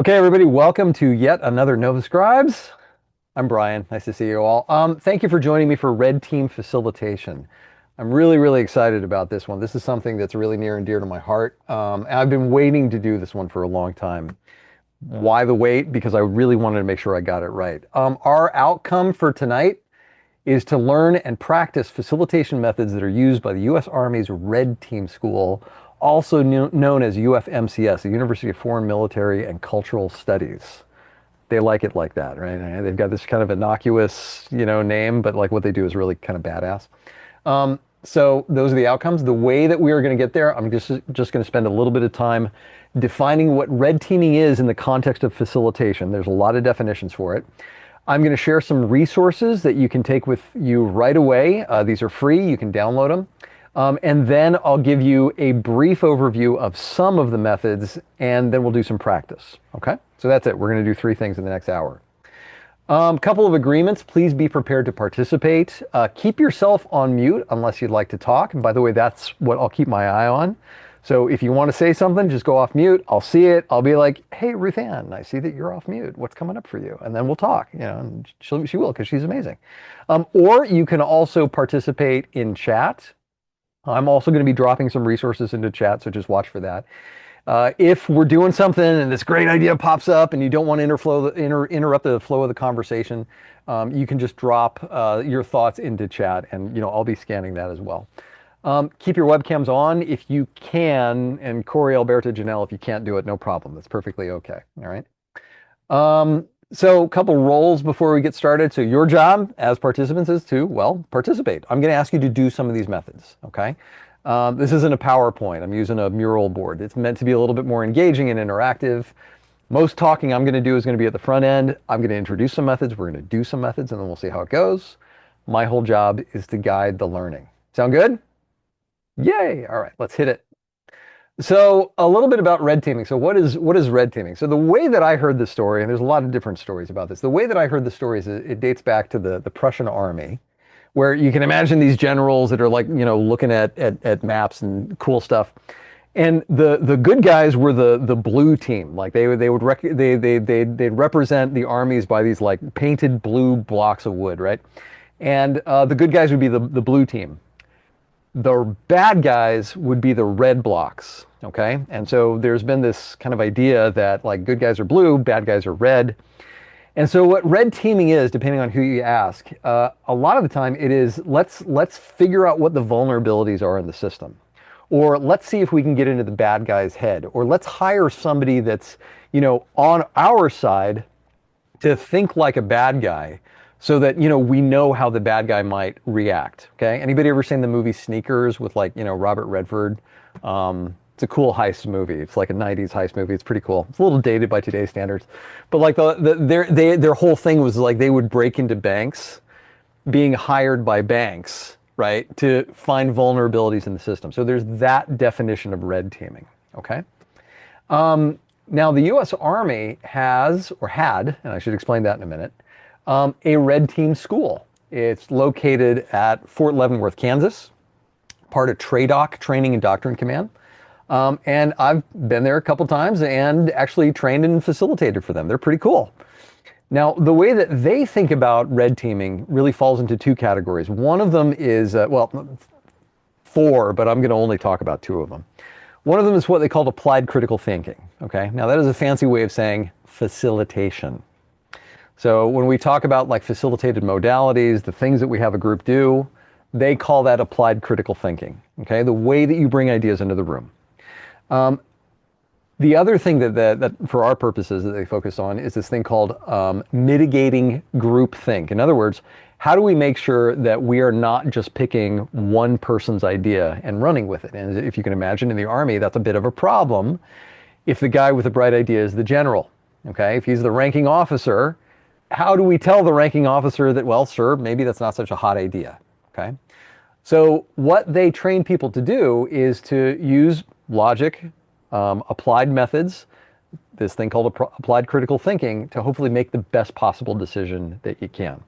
Okay, everybody, welcome to yet another Nova Scribes. I'm Brian. Nice to see you all. Thank you for joining me for Red Team Facilitation. I'm really excited about this one. This is something that's really near and dear to my heart. And I've been waiting to do this one for a long time. Why the wait? Because I really wanted to make sure I got it right. Our outcome for tonight is to learn and practice facilitation methods that are used by the U.S. Army's Red Team School, also known as UFMCS, the University of Foreign Military and Cultural Studies. They like it like that, right? They've got this kind of innocuous, name, but like what they do is really kind of badass. So those are the outcomes. The way that we are going to get there, I'm just going to spend a little bit of time defining what red teaming is in the context of facilitation. There's a lot of definitions for it. I'm going to share some resources that you can take with you right away. These are free. You can download them. And then I'll give you a brief overview of some of the methods, and then we'll do some practice. Okay? So that's it. We're going to do three things in the next hour. Couple of agreements. Please be prepared to participate. Keep yourself on mute unless you'd like to talk. And by the way, that's what I'll keep my eye on. So if you want to say something, just go off mute. I'll see it. I'll be like, hey, Ruth Ann, I see that you're off mute. What's coming up for you? And then we'll talk, and she will, because she's amazing. Or you can also participate in chat. I'm also going to be dropping some resources into chat, so just watch for that. If we're doing something and this great idea pops up and you don't want to interrupt the flow of the conversation, you can just drop your thoughts into chat, and I'll be scanning that as well. Keep your webcams on if you can, and Corey, Alberta, Janelle, if you can't do it, no problem. That's perfectly okay. All right. So a couple roles before we get started. So your job as participants is to, well, participate. I'm going to ask you to do some of these methods, okay? This isn't a PowerPoint. I'm using a mural board. It's meant to be a little bit more engaging and interactive. Most talking I'm going to do is going to be at the front end. I'm going to introduce some methods. We're going to do some methods, and then we'll see how it goes. My whole job is to guide the learning. Sound good? Yay! All right, let's hit it. So a little bit about red teaming. So what is red teaming? So the way that I heard the story, and there's a lot of different stories about this. The way that I heard the story is it dates back to the Prussian army, where you can imagine these generals that are like, looking at maps and cool stuff. And the good guys were the blue team. Like they'd represent the armies by these like painted blue blocks of wood, right? And the good guys would be the blue team. The bad guys would be the red blocks, okay? And so there's been this kind of idea that like good guys are blue, bad guys are red. And so what red teaming is, depending on who you ask, a lot of the time it is let's figure out what the vulnerabilities are in the system. Or let's see if we can get into the bad guy's head. Or let's hire somebody that's, on our side to think like a bad guy, so that we know how the bad guy might react. Okay, anybody ever seen the movie Sneakers with like Robert Redford? It's a cool heist movie. It's like a '90s heist movie. It's pretty cool. It's a little dated by today's standards, but like their whole thing was like they would break into banks, being hired by banks, right, to find vulnerabilities in the system. So there's that definition of red teaming. Okay. Now the U.S. Army has or had, and I should explain that in a minute, a Red Team school. It's located at Fort Leavenworth, Kansas, part of TRADOC, Training and Doctrine Command. And I've been there a couple times and actually trained and facilitated for them. They're pretty cool. Now, the way that they think about red teaming really falls into two categories. One of them is, four, but I'm going to only talk about two of them. One of them is what they call applied critical thinking. Okay, now that is a fancy way of saying facilitation. So when we talk about like facilitated modalities, the things that we have a group do, they call that applied critical thinking. Okay, the way that you bring ideas into the room. The other thing that for our purposes that they focus on is this thing called mitigating groupthink. In other words, how do we make sure that we are not just picking one person's idea and running with it? And if you can imagine in the Army, that's a bit of a problem if the guy with the bright idea is the general. Okay, if he's the ranking officer, how do we tell the ranking officer that, well, sir, maybe that's not such a hot idea? Okay, so what they train people to do is to use logic, applied methods, this thing called applied critical thinking, to hopefully make the best possible decision that you can.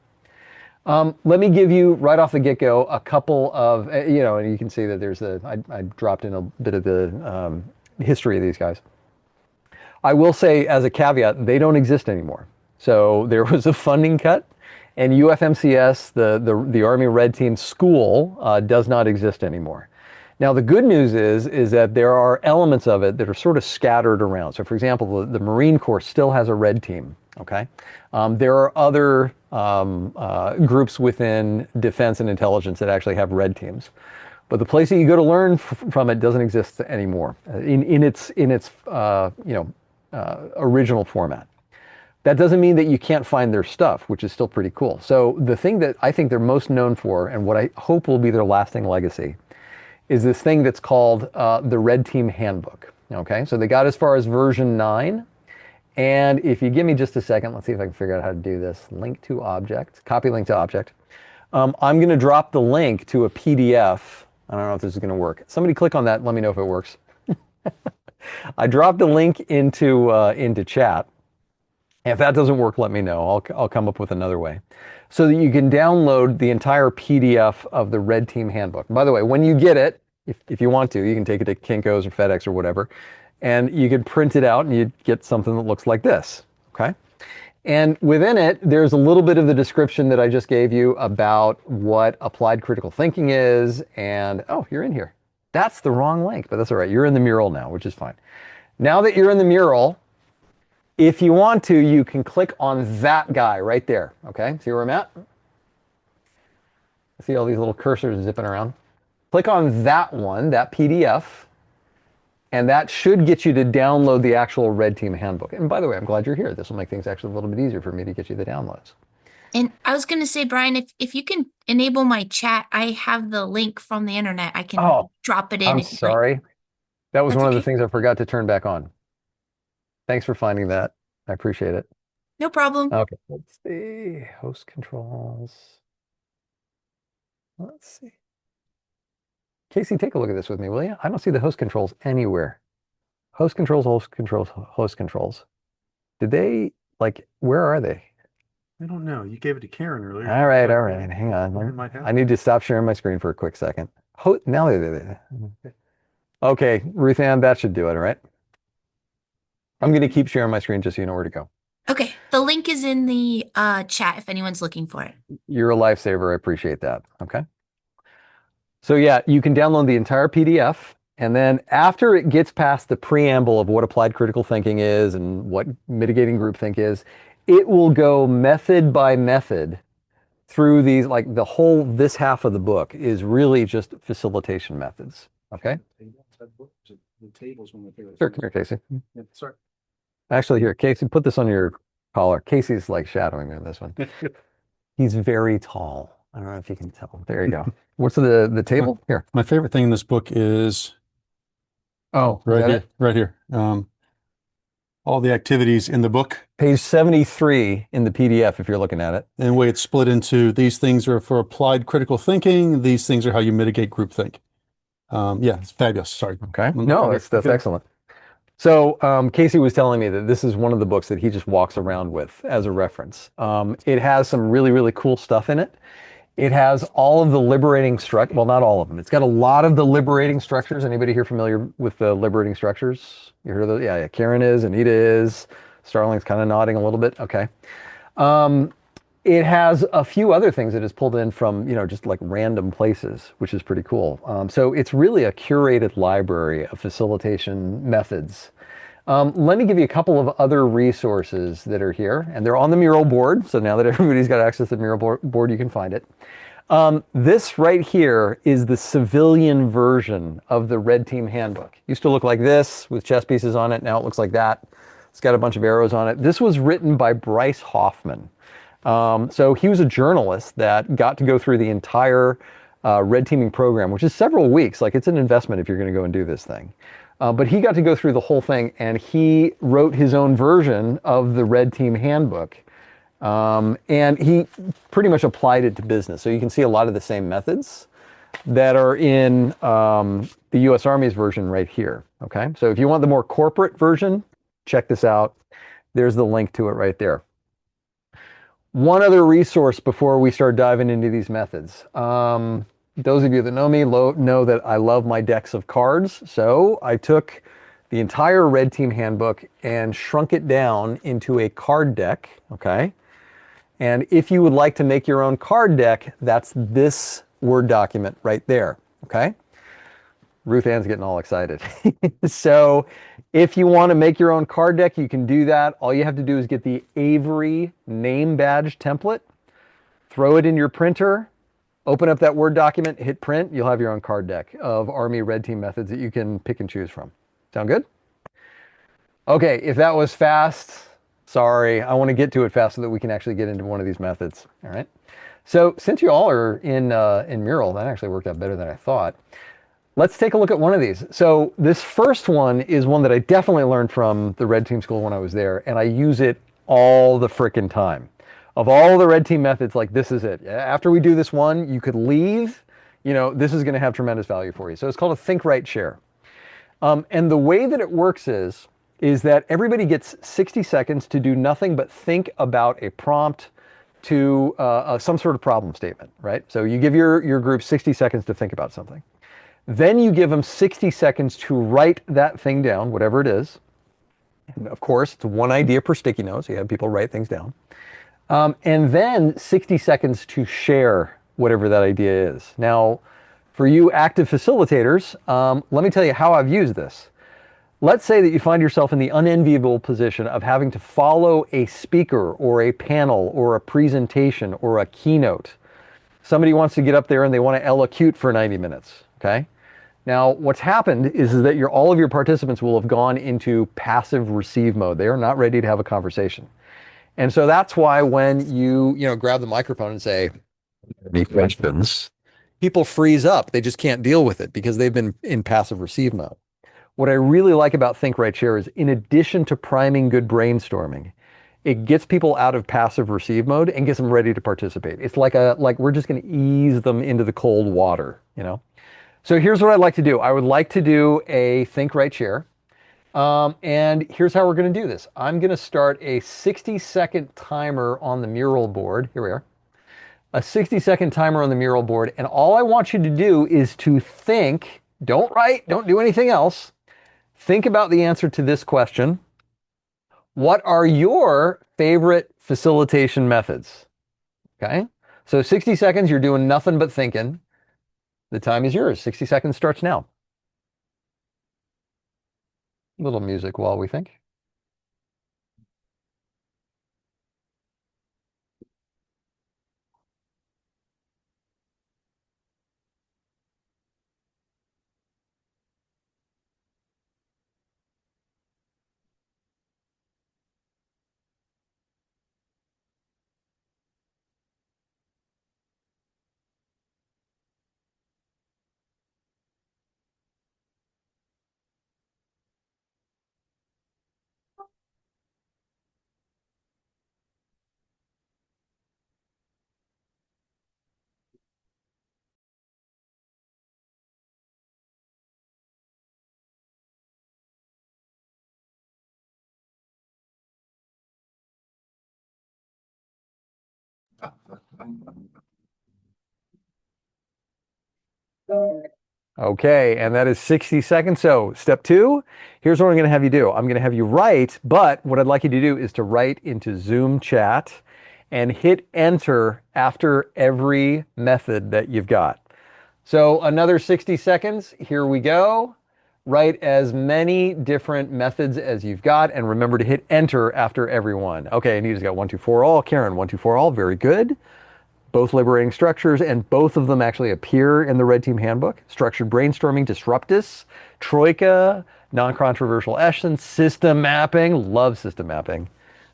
Let me give you right off the get-go a couple of, and you can see that I dropped in a bit of the history of these guys. I will say as a caveat, they don't exist anymore. So there was a funding cut, and UFMCS, the Army Red Team School, does not exist anymore. Now the good news is that there are elements of it that are sort of scattered around. So for example, the Marine Corps still has a red team. Okay, there are other groups within defense and intelligence that actually have red teams. But the place that you go to learn from it doesn't exist anymore in its original format. That doesn't mean that you can't find their stuff, which is still pretty cool. So the thing that I think they're most known for, and what I hope will be their lasting legacy, is this thing that's called the Red Team Handbook. Okay, so they got as far as version 9. And if you give me just a second, let's see if I can figure out how to do this. Link to object, copy link to object. I'm going to drop the link to a PDF. I don't know if this is going to work. Somebody click on that and let me know if it works. I dropped a link into chat. If that doesn't work, let me know. I'll come up with another way. So that you can download the entire PDF of the Red Team Handbook. By the way, when you get it, if you want to, you can take it to Kinko's or FedEx or whatever, and you can print it out and you get something that looks like this. Okay? And within it, there's a little bit of the description that I just gave you about what applied critical thinking is. And, oh, you're in here. That's the wrong link, but that's all right. You're in the mural now, which is fine. Now that you're in the mural, if you want to, you can click on that guy right there. Okay, see where I'm at? See all these little cursors zipping around? Click on that one, that PDF, and that should get you to download the actual Red Team Handbook. And by the way, I'm glad you're here. This will make things actually a little bit easier for me to get you the downloads. And I was going to say, Brian, if you can enable my chat, I have the link from the internet. I can Oh, drop it in I'm if you'd like. sorry. That was That's one of the okay. things I forgot to turn back on. Thanks for finding that. I appreciate it. No problem. Okay, let's see. Host controls. Let's see. Casey, take a look at this with me, will you? I don't see the host controls anywhere. Host controls, host controls, host controls. Did they, like, where are they? I don't know. You gave it to Karen earlier. All right, all right. Hang on. Might have. I need to stop sharing my screen for a quick second. Now they're there. Okay, Ruth Ann, that should do it, all right? I'm going to keep sharing my screen just so you know where to go. Okay. The link is in the chat if anyone's looking for it. You're a lifesaver. I appreciate that. Okay. So yeah, you can download the entire PDF. And then after it gets past the preamble of what applied critical thinking is and what mitigating groupthink is, it will go method by method through these, like this half of the book is really just facilitation methods. Okay? The table's one of my favorites. Sure, come here, Casey. Yeah, sorry. Actually, here, Casey, put this on your collar. Casey's like shadowing me on this one. He's very tall. I don't know if you can tell. There you go. What's the table? Here. My favorite thing in this book is right here, right here. All the activities in the book. Page 73 in the PDF, if you're looking at it. And the way it's split into these things are for applied critical thinking. These things are how you mitigate groupthink. Yeah, it's fabulous. Sorry. Okay. No, that's excellent. So Casey was telling me that this is one of the books that he just walks around with as a reference. It has some really, really cool stuff in it. It has all of the liberating structures. Well, not all of them. It's got a lot of the liberating structures. Anybody here familiar with the liberating structures? You heard of those? Yeah, yeah. Karen is, Anita is. Starling's kind of nodding a little bit. Okay. It has a few other things that is pulled in from, just like random places, which is pretty cool. So it's really a curated library of facilitation methods. Let me give you a couple of other resources that are here, and they're on the mural board. So now that everybody's got access to the mural board, you can find it. This right here is the civilian version of the Red Team Handbook. Used to look like this with chess pieces on it. Now it looks like that. It's got a bunch of arrows on it. This was written by Bryce Hoffman. So he was a journalist that got to go through the entire red teaming program, which is several weeks. Like, it's an investment if you're going to go and do this thing. But he got to go through the whole thing, and he wrote his own version of the Red Team Handbook. And he pretty much applied it to business. So you can see a lot of the same methods that are in the U.S. Army's version right here. Okay, so if you want the more corporate version, check this out. There's the link to it right there. One other resource before we start diving into these methods. Those of you that know me know that I love my decks of cards. So I took the entire Red Team handbook and shrunk it down into a card deck, okay? And if you would like to make your own card deck, that's this Word document right there, okay? Ruth Ann's getting all excited. So if you want to make your own card deck, you can do that. All you have to do is get the Avery name badge template, throw it in your printer, open up that Word document, hit print, you'll have your own card deck of Army Red Team methods that you can pick and choose from. Sound good? Okay, if that was fast, sorry. I want to get to it fast so that we can actually get into one of these methods. All right. So since you all are in Mural, that actually worked out better than I thought. Let's take a look at one of these. So this first one is one that I definitely learned from the Red Team School when I was there, and I use it all the frickin' time. Of all the Red Team methods, like this is it. After we do this one, you could leave. This is going to have tremendous value for you. So it's called a think, write, share. And the way that it works is that everybody gets 60 seconds to do nothing but think about a prompt to some sort of problem statement, right? So you give your group 60 seconds to think about something. Then you give them 60 seconds to write that thing down, whatever it is. And of course, it's one idea per sticky note, so you have people write things down. And then 60 seconds to share whatever that idea is. Now, for you active facilitators, let me tell you how I've used this. Let's say that you find yourself in the unenviable position of having to follow a speaker or a panel or a presentation or a keynote. Somebody wants to get up there and they want to elocute for 90 minutes, okay? Now, what's happened is that all of your participants will have gone into passive receive mode. They are not ready to have a conversation. And so that's why when you grab the microphone and say, any questions? People freeze up. They just can't deal with it because they've been in passive receive mode. What I really like about Think, Write, Share is in addition to priming good brainstorming, it gets people out of passive receive mode and gets them ready to participate. It's like we're just going to ease them into the cold water. So here's what I'd like to do. I would like to do a Think, Write, Share. And here's how we're going to do this. I'm going to start a 60-second timer on the Mural board. Here we are. A 60-second timer on the Mural board. And all I want you to do is to think, don't write, don't do anything else. Think about the answer to this question. What are your favorite facilitation methods? Okay. So 60 seconds, you're doing nothing but thinking. The time is yours. 60 seconds starts now. A little music while we think. Okay, and that is 60 seconds. So step two, here's what I'm going to have you do. I'm going to have you write, but what I'd like you to do is to write into Zoom chat and hit enter after every method that you've got. So another 60 seconds. Here we go. Write as many different methods as you've got, and remember to hit enter after every one. Okay, Anita's got 1, 2, 4 all. Karen, 1, 2, 4 all. Very good. Both liberating structures, and both of them actually appear in the Red Team Handbook. Structured brainstorming, disruptus, troika, non-controversial essence, system mapping. Love system mapping.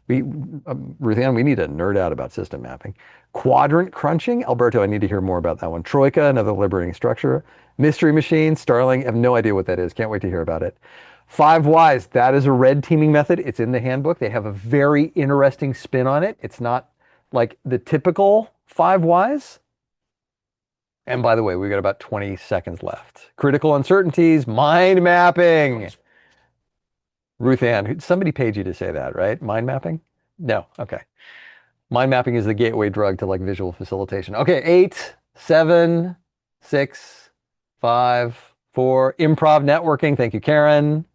Ruth Ann, we need to nerd out about system mapping. Quadrant crunching. Alberto, I need to hear more about that one. Troika, another liberating structure. Mystery machine, Starling. I have no idea what that is. Can't wait to hear about it. 5 whys. That is a red teaming method. It's in the handbook. They have a very interesting spin on it. It's not like the typical 5 whys. And by the way, we've got about 20 seconds left. Critical uncertainties, mind mapping. Ruth Ann, somebody paid you to say that, right? Mind mapping? No. Okay. Mind mapping is the gateway drug to like visual facilitation. Okay, 8, 7, 6, 5, 4. Improv networking. Thank you, Karen.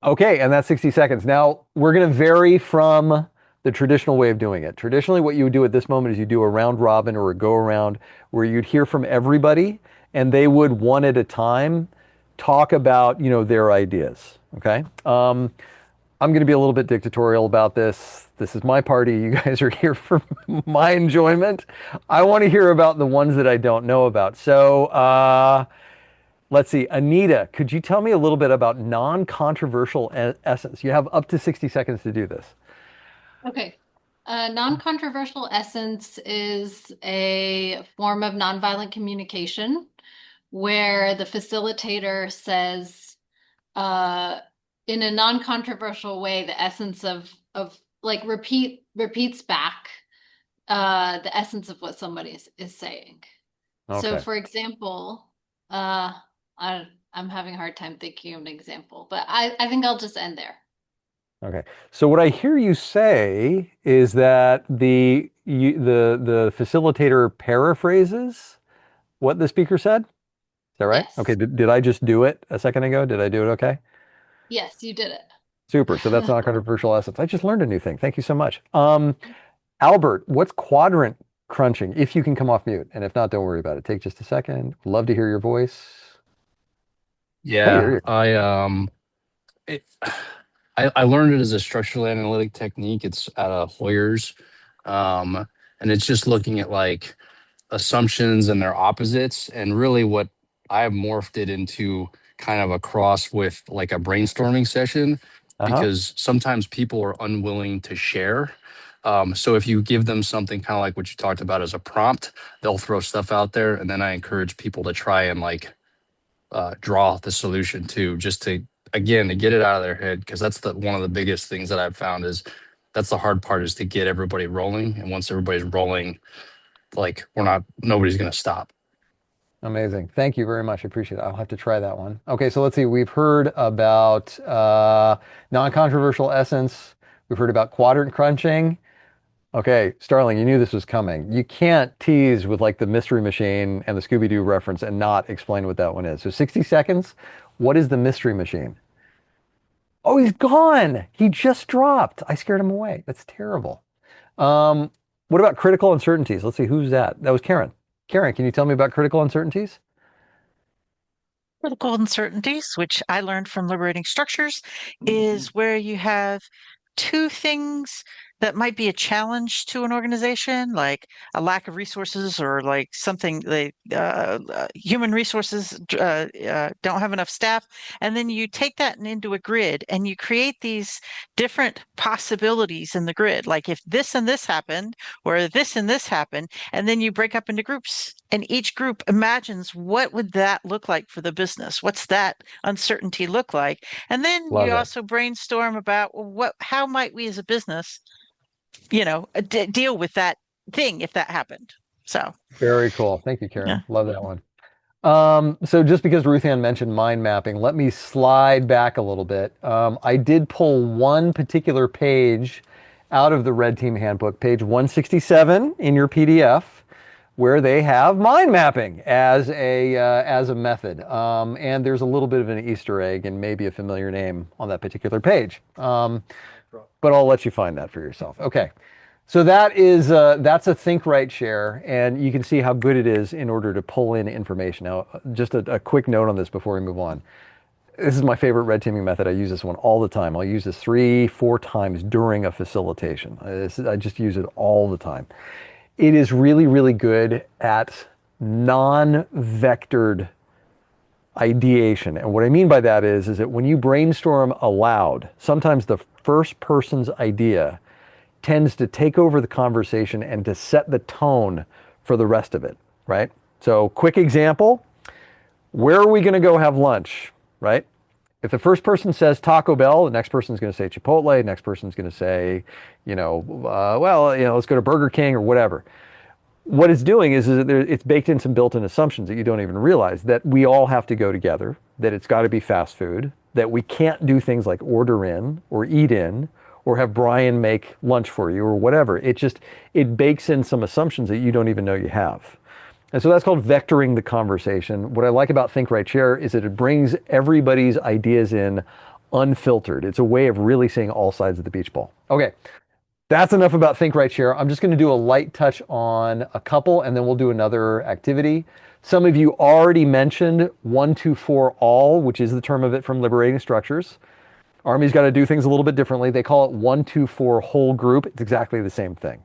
Okay, and that's 60 seconds. Now, we're going to vary from the traditional way of doing it. Traditionally, what you would do at this moment is you do a round robin or a go around where you'd hear from everybody and they would one at a time talk about, their ideas. Okay. I'm going to be a little bit dictatorial about this. This is my party. You guys are here for my enjoyment. I want to hear about the ones that I don't know about. So, let's see. Anita, could you tell me a little bit about non-controversial essence? You have up to 60 seconds to do this. Okay. Non-controversial essence is a form of nonviolent communication where the facilitator says, uh, in a non-controversial way, the essence of like repeats back the essence of what somebody is saying. So, Okay. for example, uh, I'm having a hard time thinking of an example, but I think I'll just end there. Okay. So what I hear you say is that the facilitator paraphrases what the speaker said. Is that right? Okay. Yes. Did I just do it a second ago? Did I do it okay? Yes, you did Super. So that's it. not controversial essence. I just learned a new thing. Thank you so much. Albert, what's quadrant crunching? If you can come off mute, and if not, don't worry about it. Take just a second. Love to hear your voice. Hey, there Yeah, you it, I learned it as a structural analytic technique. It's at a Hoyer's, and it's just looking at like assumptions and their opposites. And really, what I have morphed it into kind of a cross with like a brainstorming session, Uh-huh. because sometimes people are unwilling to share. So if you give them something kind of like what you talked about as a prompt, they'll throw stuff out there, and then I encourage people to try and like draw the solution to, just to again to get it out of their head, because that's the one of the biggest things that I've found is that's the hard part, is to get everybody rolling, and once everybody's rolling, like nobody's going to stop. Amazing. Thank you very much. I appreciate it. I'll have to try that one. Okay, so let's see. We've heard about non-controversial essence. We've heard about quadrant crunching. Okay, Starling, you knew this was coming. You can't tease with like the Mystery Machine and the Scooby-Doo reference and not explain what that one is. So 60 seconds. What is the Mystery Machine? Oh, he's gone. He just dropped. I scared him away. That's terrible. Um, what about critical uncertainties? Let's see, who's that? That was Karen. Karen, can you tell me about critical uncertainties? Critical uncertainties, which I learned from liberating structures, is where you have two things that might be a challenge to an organization, like a lack of resources or like something like human resources don't have enough staff. And then you take that into a grid and you create these different possibilities in the grid. Like if this and this happened, or this and this happened, and then you break up into groups and each group imagines what would that look like for the business? What's that uncertainty look like? And then Love you it. also brainstorm about how might we as a business, deal with that thing if that happened. So, Very cool. Thank you, yeah. Karen. Love that one. So just because Ruth Ann mentioned mind mapping, let me slide back a little bit. I did pull one particular page out of the Red Team Handbook, page 167 in your PDF, where they have mind mapping as a method. And there's a little bit of an Easter egg and maybe a familiar name on that particular page. But I'll let you find that for yourself. Okay. So that's a think right share, and you can see how good it is in order to pull in information. Now, just a quick note on this before we move on. This is my favorite red teaming method. I use this one all the time. I'll use this 3, 4 times during a facilitation. I just use it all the time. It is really, really good at non-vectored ideation. And what I mean by that is that when you brainstorm aloud, sometimes the first person's idea tends to take over the conversation and to set the tone for the rest of it, right? So, quick example, where are we going to go have lunch, right? If the first person says Taco Bell, the next person's going to say Chipotle, the next person's going to say, let's go to Burger King or whatever. What it's doing is that it's baked in some built-in assumptions that you don't even realize, that we all have to go together, that it's got to be fast food, that we can't do things like order in or eat in or have Brian make lunch for you or whatever. It bakes in some assumptions that you don't even know you have. And so that's called vectoring the conversation. What I like about Think Right Share is that it brings everybody's ideas in unfiltered. It's a way of really seeing all sides of the beach ball. Okay, that's enough about Think, Write, Share. I'm just going to do a light touch on a couple, and then we'll do another activity. Some of you already mentioned 1-2-4 all, which is the term of it from Liberating Structures. Army's got to do things a little bit differently. They call it 1-2-4 whole group. It's exactly the same thing.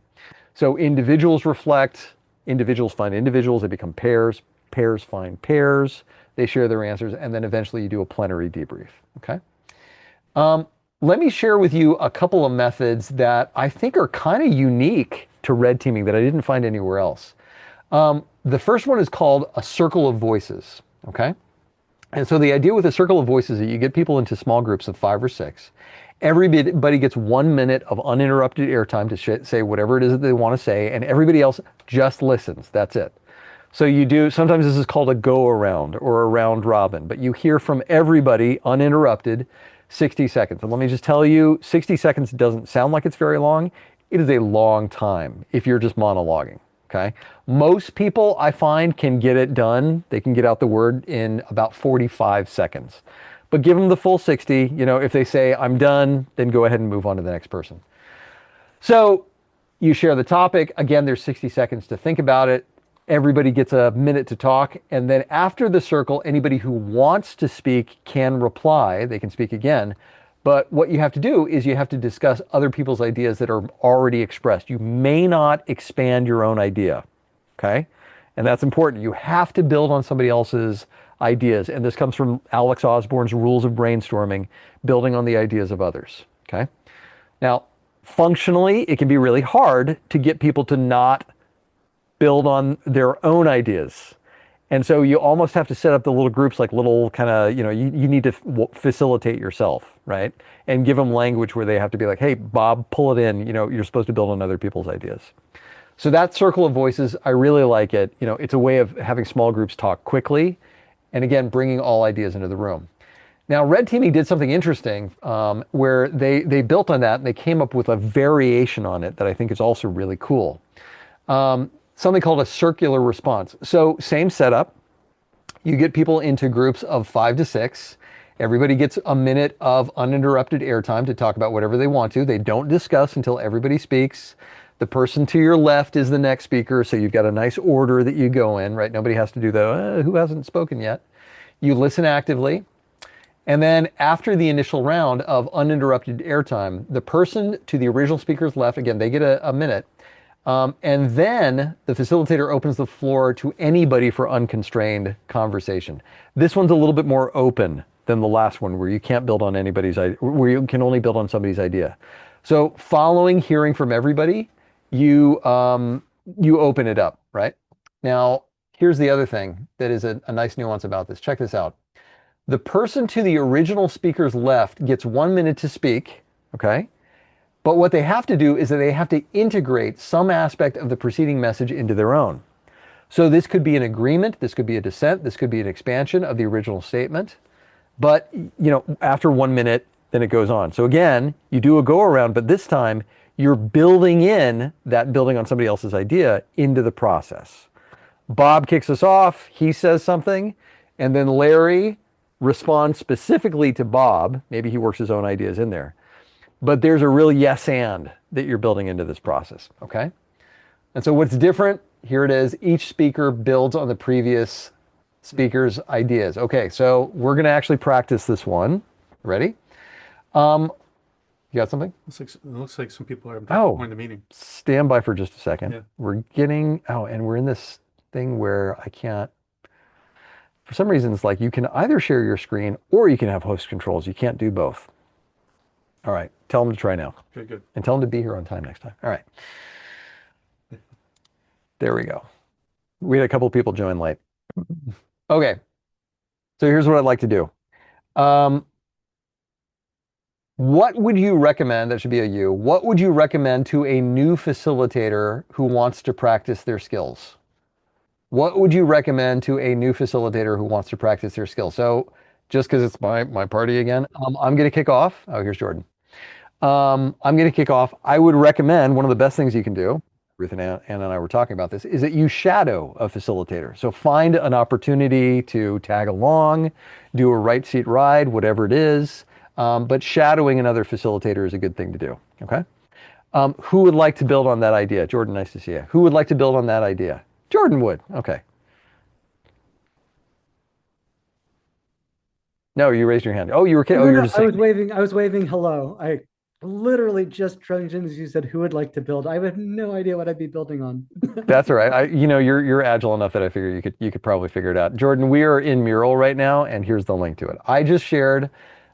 So individuals reflect, individuals find individuals, they become pairs, pairs find pairs, they share their answers, and then eventually you do a plenary debrief, okay? Let me share with you a couple of methods that I think are kind of unique to red teaming that I didn't find anywhere else. The first one is called a circle of voices, okay? And so the idea with a circle of voices is that you get people into small groups of 5 or 6. Everybody gets 1 minute of uninterrupted airtime to say whatever it is that they want to say, and everybody else just listens. That's it. So you do, sometimes this is called a go around or a round robin, but you hear from everybody uninterrupted 60 seconds. And let me just tell you, 60 seconds doesn't sound like it's very long. It is a long time if you're just monologuing, okay? Most people I find can get it done. They can get out the word in about 45 seconds. But give them the full 60. You know, if they say, I'm done, then go ahead and move on to the next person. So you share the topic. Again, there's 60 seconds to think about it. Everybody gets a minute to talk. And then after the circle, anybody who wants to speak can reply. They can speak again. But what you have to do is you have to discuss other people's ideas that are already expressed. You may not expand your own idea, okay? And that's important. You have to build on somebody else's ideas. And this comes from Alex Osborne's Rules of Brainstorming, building on the ideas of others, okay? Now, functionally, it can be really hard to get people to not build on their own ideas. And so you almost have to set up the little groups like little kind of, you need to facilitate yourself, right? And give them language where they have to be like, hey, Bob, pull it in. You're supposed to build on other people's ideas. So that circle of voices, I really like it. It's a way of having small groups talk quickly. And again, bringing all ideas into the room. Now, Red Teaming did something interesting where they built on that and they came up with a variation on it that I think is also really cool. Something called a circular response. So same setup. You get people into groups of 5 to 6. Everybody gets a minute of uninterrupted airtime to talk about whatever they want to. They don't discuss until everybody speaks. The person to your left is the next speaker, so you've got a nice order that you go in, right? Nobody has to do the, who hasn't spoken yet? You listen actively. And then after the initial round of uninterrupted airtime, the person to the original speaker's left, again, they get a minute. And then the facilitator opens the floor to anybody for unconstrained conversation. This one's a little bit more open than the last one where you can't build on where you can only build on somebody's idea. So following hearing from everybody, you open it up, right? Now, here's the other thing that is a nice nuance about this. Check this out. The person to the original speaker's left gets 1 minute to speak, okay? But what they have to do is that they have to integrate some aspect of the preceding message into their own. So this could be an agreement, this could be a dissent, this could be an expansion of the original statement. But, after 1 minute, then it goes on. So again, you do a go around, but this time you're building in that building on somebody else's idea into the process. Bob kicks us off, he says something, and then Larry responds specifically to Bob. Maybe he works his own ideas in there. But there's a real yes and that you're building into this process, okay? And so what's different, here it is, each speaker builds on the previous speaker's ideas. Okay, so we're gonna actually practice this one. Ready? You got something? It looks like some people are in the meeting. Stand by for just a second. Yeah. We're getting, and we're in this thing where I can't, for some reason, it's like you can either share your screen or you can have host controls. You can't do both. All right, tell them to try now. Okay, good. And tell them to be here on time next time. All right. There we go. We had a couple of people join late. Okay, so here's what I'd like to do. What would you recommend, that should be a you, what would you recommend to a new facilitator who wants to practice their skills? What would you recommend to a new facilitator who wants to practice their skills? So just because it's my party again, I'm going to kick off. Oh, here's Jordan. I'm going to kick off. I would recommend one of the best things you can do, Ruth and Ann and I were talking about this, is that you shadow a facilitator. So find an opportunity to tag along, do a right seat ride, whatever it is. But shadowing another facilitator is a good thing to do. Okay. Who would like to build on that idea? Jordan, nice to see you. Who would like to build on that idea? Jordan would. Okay. No, you raised your hand. Oh, you were kidding. No, Oh, no, you were no. just saying. I was waving hello. I literally just jumped in as you said who would like to build. I have no idea what I'd be building on. That's all right. You're agile enough that I figure you could probably figure it out. Jordan, we are in Mural right now, and here's the link to it. I just shared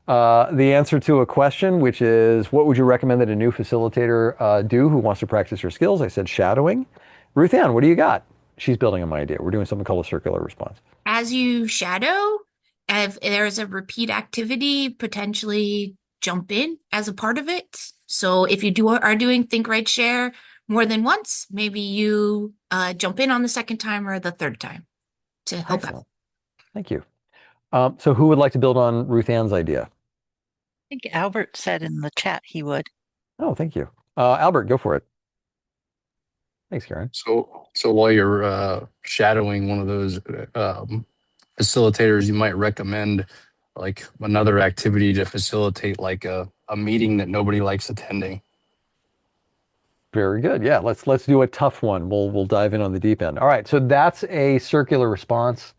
the answer to a question, which is, what would you recommend that a new facilitator do who wants to practice her skills? I said shadowing. Ruth Ann, what do you got? She's building on my idea. We're doing something called a circular response. As you shadow, if there's a repeat activity, potentially jump in as a part of it. So if you are doing think, write, share more than once, maybe you jump in on the second time or the third time to help out. Excellent. Thank you. So who would like to build on Ruth Ann's idea? I think Albert said in the chat he would. Oh, thank you. Albert, go for it. Thanks, Karen. So while you're shadowing one of those facilitators, you might recommend like another activity to facilitate like a meeting that nobody likes attending. Very good. Yeah, let's do a tough one. We'll dive in on the deep end. All right, so that's a circular response.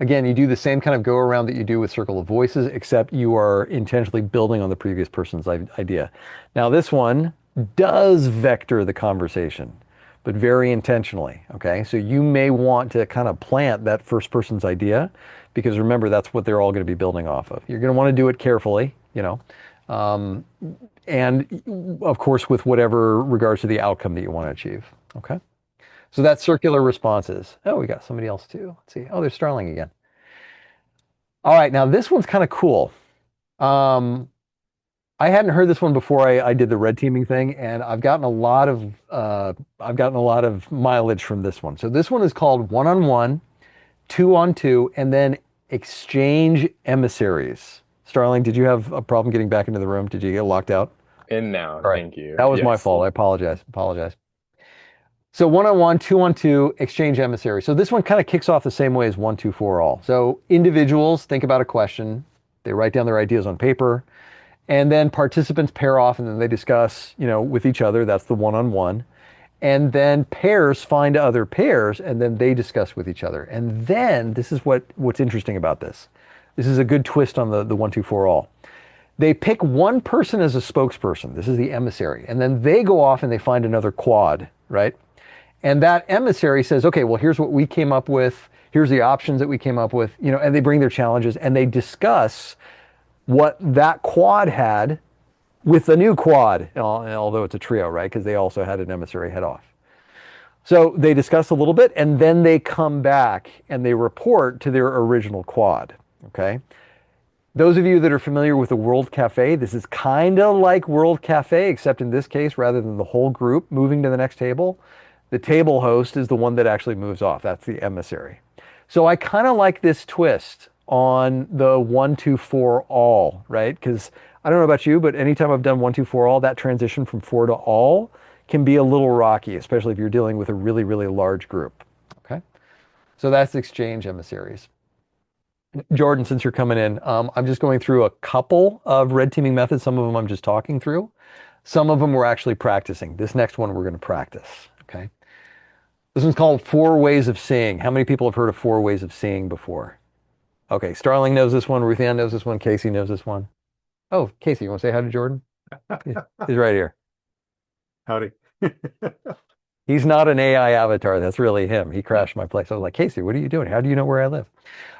Again, you do the same kind of go around that you do with Circle of Voices, except you are intentionally building on the previous person's idea. Now, this one does vector the conversation, but very intentionally. Okay, so you may want to kind of plant that first person's idea, because remember, that's what they're all going to be building off of. You're going to want to do it carefully, um, and of course, with whatever regards to the outcome that you want to achieve. Okay. So that's circular responses. Oh, we got somebody else too. Let's see. Oh, there's Starling again. All right, now this one's kind of cool. I hadn't heard this one before I did the red teaming thing, and I've gotten a lot of mileage from this one. So this one is called one-on-one, two-on-two, and then exchange emissaries. Starling, did you have a problem getting back into the room? Did you get locked out? In now, All right. thank you. That was my Yes. fault. I apologize. So one-on-one, two-on-two, exchange emissary. So this one kind of kicks off the same way as 1, 2, 4 all. So individuals think about a question, they write down their ideas on paper, and then participants pair off and then they discuss, with each other. That's the one-on-one. And then pairs find other pairs and then they discuss with each other. And then this is what's interesting about this. This is a good twist on the 1, 2, 4 all. They pick one person as a spokesperson. This is the emissary. And then they go off and they find another quad, right? And that emissary says, okay, well, here's what we came up with. Here's the options that we came up with, and they bring their challenges and they discuss what that quad had with the new quad, although it's a trio, right? Because they also had an emissary head off. So they discuss a little bit and then they come back and they report to their original quad, okay? Those of you that are familiar with the World Cafe, this is kind of like World Cafe, except in this case, rather than the whole group moving to the next table, the table host is the one that actually moves off. That's the emissary. So I kind of like this twist on the 1, 2, 4 all, right? Because I don't know about you, but anytime I've done 1, 2, 4 all, that transition from 4 to all can be a little rocky, especially if you're dealing with a really, really large group. Okay. So that's exchange emissaries. Jordan, since you're coming in, I'm just going through a couple of red teaming methods. Some of them I'm just talking through. Some of them we're actually practicing. This next one we're going to practice. Okay. This one's called 4 ways of seeing. How many people have heard of 4 ways of seeing before? Okay, Starling knows this one. Ruth Ann knows this one. Casey knows this one. Oh, Casey, you want to say hi to Jordan? He's right here. Howdy. He's not an AI avatar. That's really him. He crashed my place. I was like, Casey, what are you doing? How do you know where I live?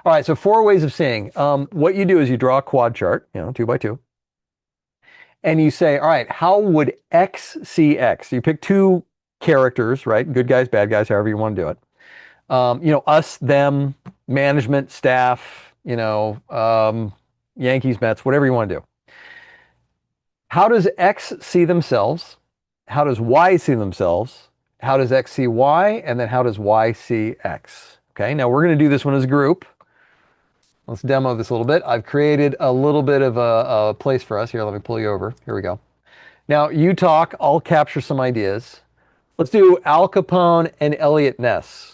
All right, so 4 ways of seeing. What you do is you draw a quad chart, 2 by 2. And you say, all right, how would X see X? You pick 2 characters, right? Good guys, bad guys, however you want to do it. Us, them, management, staff, Yankees, Mets, whatever you want to do. How does X see themselves? How does Y see themselves? How does X see Y? And then how does Y see X? Okay, now we're going to do this one as a group. Let's demo this a little bit. I've created a little bit of a place for us. Here, let me pull you over. Here we go. Now, you talk. I'll capture some ideas. Let's do Al Capone and Elliot Ness.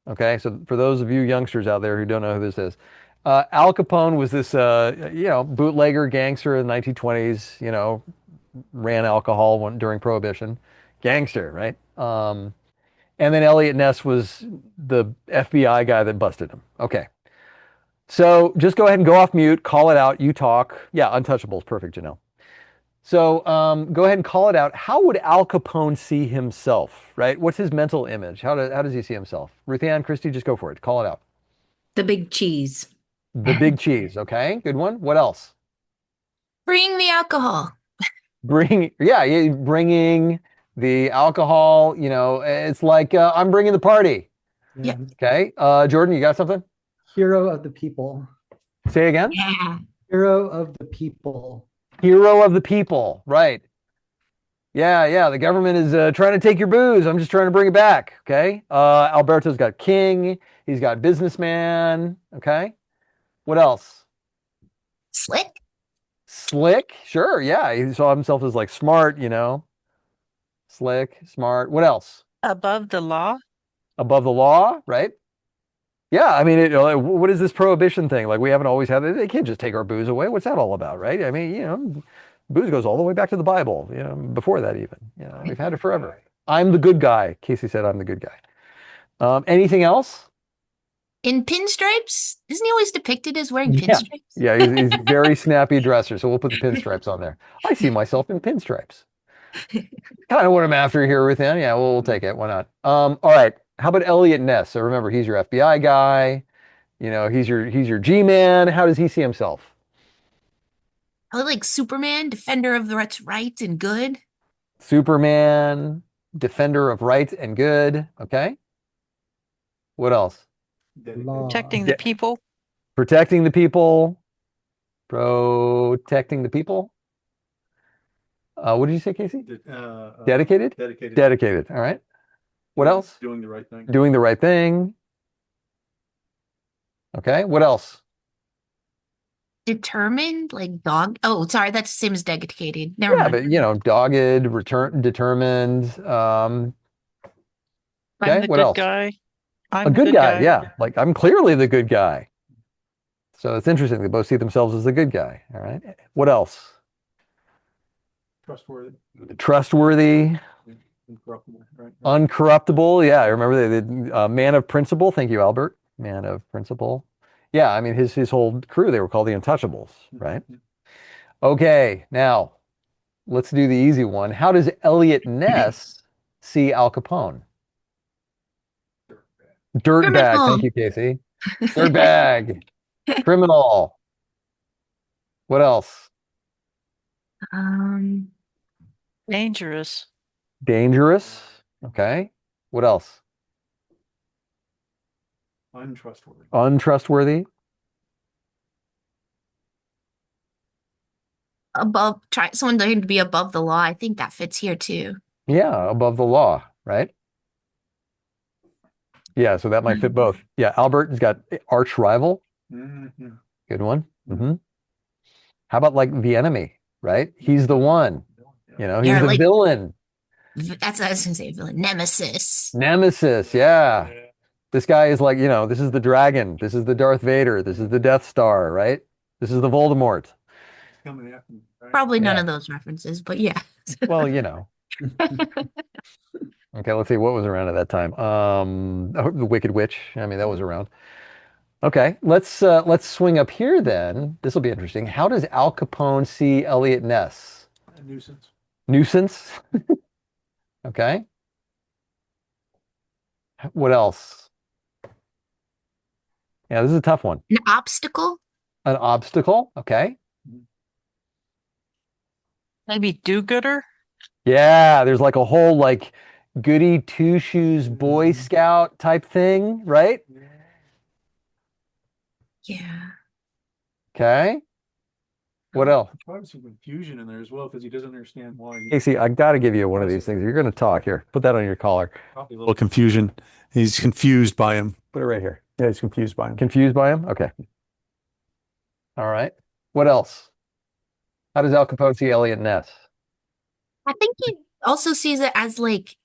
Okay, so for those of you youngsters out there who don't know who this is, Al Capone was this, bootlegger gangster in the 1920s, ran alcohol during Prohibition. Gangster, right? And then Elliot Ness was the FBI guy that busted him. Okay. So just go ahead and go off mute, call it out. You talk. Yeah, Untouchables. Perfect, Janelle. So go ahead and call it out. How would Al Capone see himself, right? What's his mental image? How does he see himself? Ruth Ann, Christy, just go for it. Call it out. The big cheese. The big cheese. Okay, good one. What else? Bring the alcohol. Bringing the alcohol. It's like I'm bringing the party. Yeah. Okay, Jordan, you got something? Hero of the people. Say again. Yeah. Hero of the people. Hero of the people. Right. Yeah. The government is trying to take your booze. I'm just trying to bring it back. Okay. Alberto's got king. He's got businessman. Okay. What else? Slick. Slick. Sure. Yeah. He saw himself as like smart, slick, smart. What else? Above the law? Above the law, right? Yeah. I mean, what is this prohibition thing? Like we haven't always had it. They can't just take our booze away. What's that all about, right? I mean, booze goes all the way back to the Bible, before that even. We've had it forever. I'm the good guy. Casey said I'm the good guy. Anything else? In pinstripes? Isn't he always depicted as wearing Yeah. pinstripes? Yeah, he's a very snappy dresser, so we'll put the pinstripes on there. I see myself in pinstripes. Kind of what I'm after here with him. Yeah, we'll take it. Why not? All right. How about Elliot Ness? So remember, he's your FBI guy. He's your G-man. How does he see himself? Probably like Superman, defender of what's right and good. Superman, defender of right and good. Okay. What else? Law. Protecting the people? Protecting the people. Protecting the people. What did you say, Casey? Dedicated? Dedicated. Dedicated. All right. What else? Doing the right thing. Doing the right thing. Okay. What else? Determined, like dog. Oh, sorry, that's the same as dedicated. Never Yeah, mind. but dogged, determined. I'm Okay. the What good else? guy. A I'm the good good guy. guy. Yeah. Like I'm clearly the good guy. So it's interesting. They both see themselves as the good guy. All right. What else? Trustworthy. Trustworthy. Incorruptible. Right. Uncorruptible. Yeah, I remember the man of principle. Thank you, Albert. Man of principle. Yeah, I mean his whole crew, they were called the Untouchables, right? Okay, now let's do the easy one. How does Elliot Ness see Al Capone? Dirtbag. Criminal. Thank you, Casey. Dirtbag. Criminal. What else? Um, Dangerous. Dangerous. Okay. What else? Untrustworthy. Untrustworthy. above. Try someone to be above the law. I think that fits here too. Yeah, above the law, right? Yeah, so that might fit both. Yeah, Albert has got arch rival. Mm-hmm. Good one. How about like the enemy, right? He's the one. He's Yeah, the like villain. that's what I was gonna say. Villain Nemesis. Nemesis, yeah. This guy is like, this is the dragon. This is the Darth Vader. This is the Death Star, right? This is the Voldemort. Coming after me, right? Probably none Yeah. of those references, but yeah. Well, Okay, let's see what was around at that time. The Wicked Witch. I mean, that was around. Okay, let's swing up here then. This will be interesting. How does Al Capone see Elliot Ness? A nuisance. Nuisance. Okay. What else? Yeah, this is a tough one. An obstacle. An obstacle. Okay. Maybe do-gooder? Yeah, there's like a whole like goody two shoes Boy Scout type thing, right? Yeah. Okay. What else? Probably some confusion in there as well because he doesn't understand why. Casey, I got to give you one of these things. You're going to talk here. Put that on your collar. Probably a little confusion. He's confused by him. Put it right here. Yeah, he's confused by him. Confused by him? Okay. All right. What else? How does Al Capone see Elliot Ness? I think he also sees it as like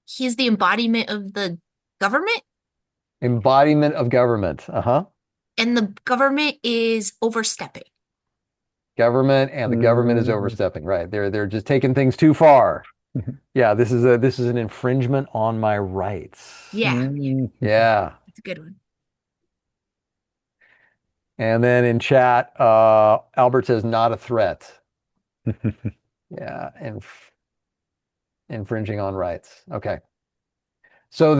he's the embodiment of the government. Embodiment of government. Uh-huh. And the government is overstepping. Government and the government is Mhm. overstepping, right? They're just taking things too far. Yeah, this is an infringement on my rights. Yeah, Mhm. Yeah. that's a good one. And then in chat, Albert says not a threat. Yeah, and infringing on rights. Okay. So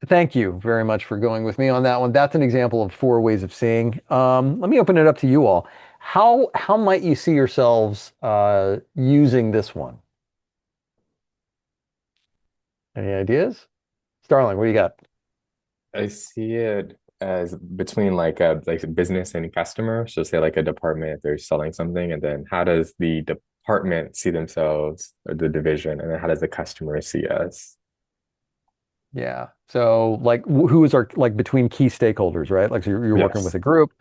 thank you very much for going with me on that one. That's an example of four ways of seeing. Let me open it up to you all. How might you see yourselves using this one? Any ideas? Starling, what do you got? I see it as between like a business and customer. So say like a department, if they're selling something, and then how does the department see themselves or the division, and then how does the customer see us? Yeah. So like who is our like between key stakeholders, right? Like so you're working with Yes. a group.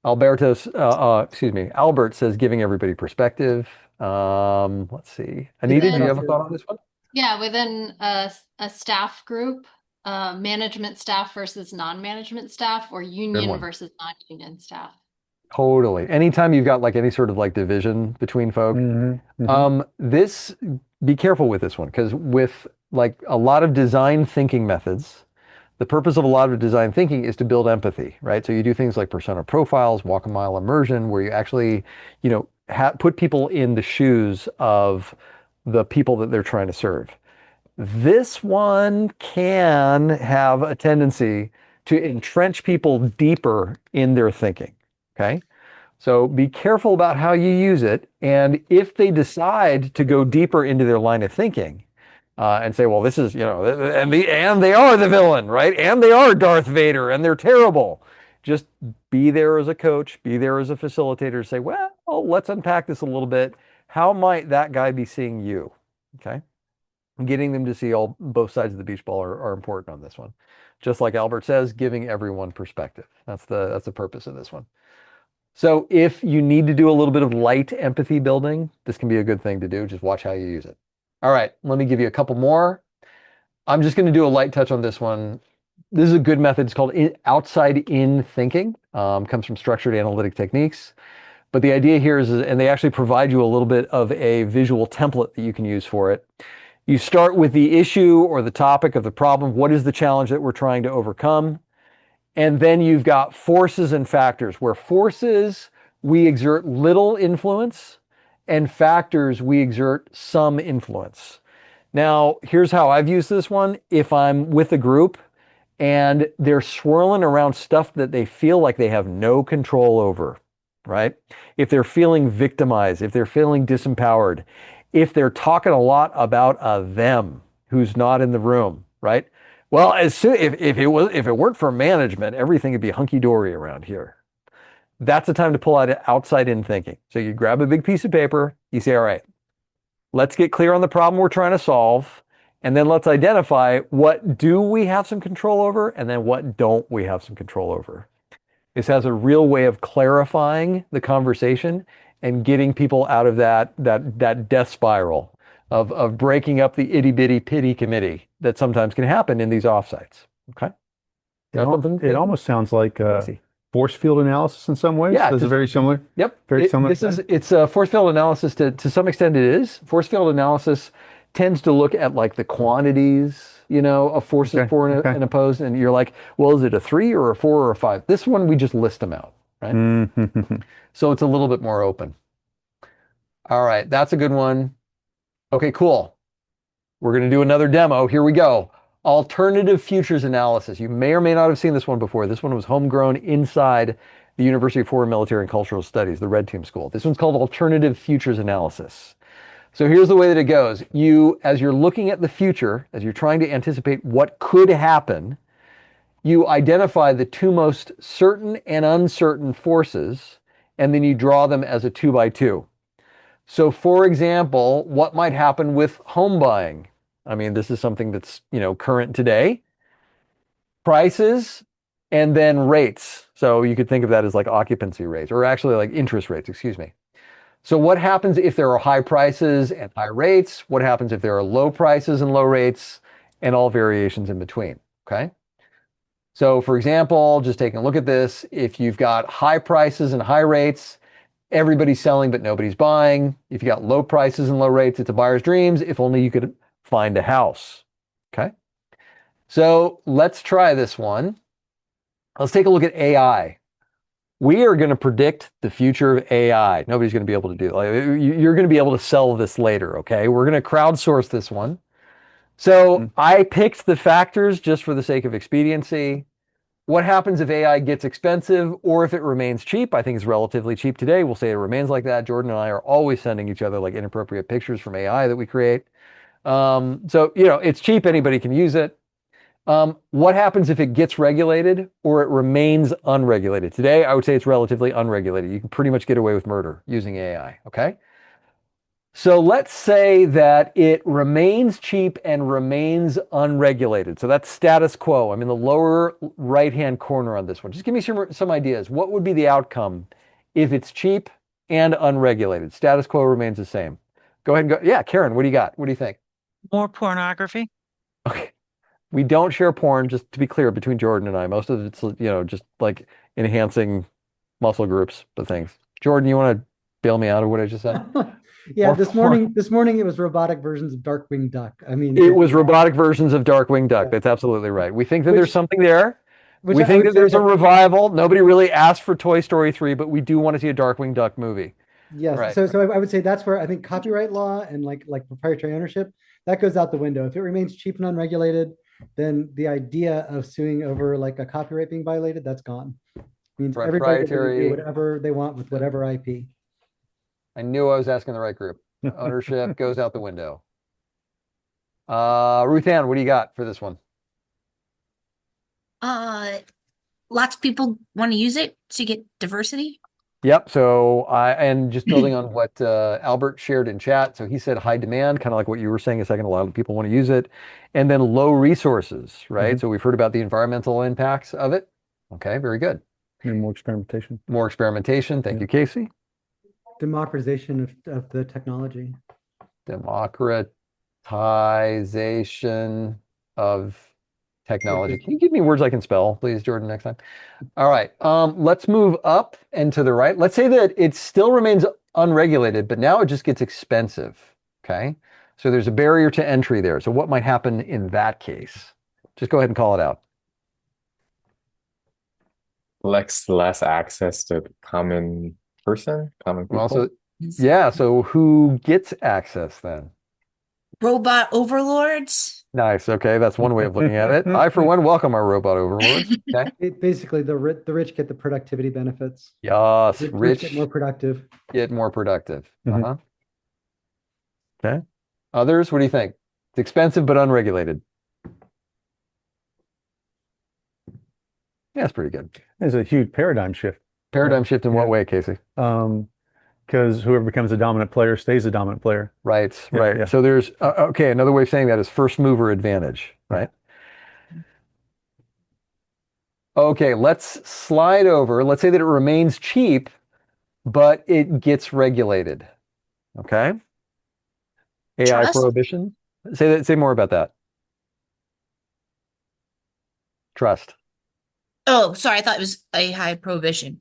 Excuse me, Albert says giving everybody perspective. Let's see. Anita, do you Within, have a thought on this one? yeah, within a staff group, management staff versus non-management staff, or Good union one. versus non-union staff. Totally. Anytime you've got like any sort of like division between folk, Mhm. Mhm. this be careful with this one because with like a lot of design thinking methods, the purpose of a lot of design thinking is to build empathy, right? So you do things like persona profiles, walk a mile immersion, where you actually, put people in the shoes of the people that they're trying to serve. This one can have a tendency to entrench people deeper in their thinking. Okay. So be careful about how you use it. And if they decide to go deeper into their line of thinking and say, well, this is, and they are the villain, right? And they are Darth Vader and they're terrible. Just be there as a coach, be there as a facilitator, say, well, let's unpack this a little bit. How might that guy be seeing you? Okay. Getting them to see all both sides of the beach ball are important on this one. Just like Albert says, giving everyone perspective. That's the purpose of this one. So if you need to do a little bit of light empathy building, this can be a good thing to do. Just watch how you use it. All right, let me give you a couple more. I'm just going to do a light touch on this one. This is a good method. It's called outside in thinking. Comes from structured analytic techniques. But the idea here is, and they actually provide you a little bit of a visual template that you can use for it. You start with the issue or the topic of the problem. What is the challenge that we're trying to overcome? And then you've got forces and factors, where forces we exert little influence and factors we exert some influence. Now, here's how I've used this one. If I'm with a group and they're swirling around stuff that they feel like they have no control over, right? If they're feeling victimized, if they're feeling disempowered, if they're talking a lot about a them who's not in the room, right? Well, as soon if it weren't for management, everything would be hunky dory around here. That's the time to pull out outside in thinking. So you grab a big piece of paper, you say, all right, let's get clear on the problem we're trying to solve. And then let's identify what do we have some control over and then what don't we have some control over. This has a real way of clarifying the conversation and getting people out of that death spiral of breaking up the itty bitty pity committee that sometimes can happen in these offsites. Okay. It almost sounds like force field analysis in some ways. Yeah, Is it very similar? Yep. Very similar. It's a force field analysis to some extent it is. Force field analysis tends to look at like the quantities, of forces Okay, for okay. and opposed. And you're like, well, is it a 3 or a 4 or a 5? This one, we just list them out, right? Mhm. So it's a little bit more open. All right. That's a good one. Okay, cool. We're going to do another demo. Here we go. Alternative futures analysis. You may or may not have seen this one before. This one was homegrown inside the University of Foreign Military and Cultural Studies, the Red Team School. This one's called alternative futures analysis. So here's the way that it goes. As you're looking at the future, as you're trying to anticipate what could happen, you identify the two most certain and uncertain forces, and then you draw them as a 2 by 2. So for example, what might happen with home buying? I mean, this is something that's, current today. Prices and then rates. So you could think of that as like occupancy rates or actually like interest rates, excuse me. So what happens if there are high prices and high rates? What happens if there are low prices and low rates and all variations in between? Okay. So for example, just taking a look at this, if you've got high prices and high rates, everybody's selling, but nobody's buying. If you got low prices and low rates, it's a buyer's dreams. If only you could find a house. Okay. So let's try this one. Let's take a look at AI. We are going to predict the future of AI. Nobody's going to be able to do it. Like, you're going to be able to sell this later. Okay. We're going to crowdsource this one. So I picked the factors just for the sake of expediency. What happens if AI gets expensive or if it remains cheap? I think it's relatively cheap today. We'll say it remains like that. Jordan and I are always sending each other like inappropriate pictures from AI that we create. So, it's cheap. Anybody can use it. What happens if it gets regulated or it remains unregulated? Today, I would say it's relatively unregulated. You can pretty much get away with murder using AI. Okay. So let's say that it remains cheap and remains unregulated. So that's status quo. I'm in the lower right-hand corner on this one. Just give me some ideas. What would be the outcome if it's cheap and unregulated? Status quo remains the same. Go ahead and go. Yeah, Karen, what do you got? What do you think? More pornography. Okay. We don't share porn, just to be clear, between Jordan and I. Most of it's, just like enhancing muscle groups, but things. Jordan, you want to bail me out of what I just said? Yeah, More this morning it was robotic versions of Darkwing Duck. I mean, It was robotic versions of Darkwing Duck. yeah. That's absolutely right. We think that there's which something there. which We I think would that say there's a that revival. Nobody really asked for Toy Story 3, but we do want to see a Darkwing Duck movie. yes. Right. So I would say that's where I think copyright law and like proprietary ownership that goes out the window. If it remains cheap and unregulated, then the idea of suing over like a copyright being violated, that's gone. It means everybody gets to do Proprietary. whatever they want with whatever IP. I knew I was asking the right group. Ownership goes out the window. Ruth Ann, what do you got for this one? Uh, Lots of people want to use it to get diversity. Yep. So and just building on what Albert shared in chat. So he said high demand, kind of like what you were saying a second. A lot of people want to use it, and then low resources, right? So we've heard about the environmental impacts of it. Okay, very good. And more experimentation. More experimentation. Thank you, Casey. Democratization of the technology. Democratization of technology. Can you give me words I can spell, please, Jordan, next time? All right. Let's move up and to the right. Let's say that it still remains unregulated, but now it just gets expensive. Okay. So there's a barrier to entry there. So what might happen in that case? Just go ahead and call it out. Less access to common common Well, people. yeah. So who gets access then? Robot overlords. Nice. Okay. That's one way of looking at it. I, for one, welcome our robot overlords. Okay. Basically, the rich get the productivity benefits. Yes. The Rich get more productive. get more productive. Uh-huh. Okay. Others, what do you think? It's expensive but unregulated. Yeah, it's pretty good. There's a huge paradigm shift. Paradigm shift in what way, Casey? Because whoever becomes a dominant player stays a dominant player. Right, Yeah, right. yeah. So there's, okay, another way of saying that is first mover advantage, right? Okay, let's slide over. Let's say that it remains cheap, but it gets regulated. Okay. AI Trust. prohibition. Say more about that. Trust. Oh, sorry, I thought it was a high prohibition.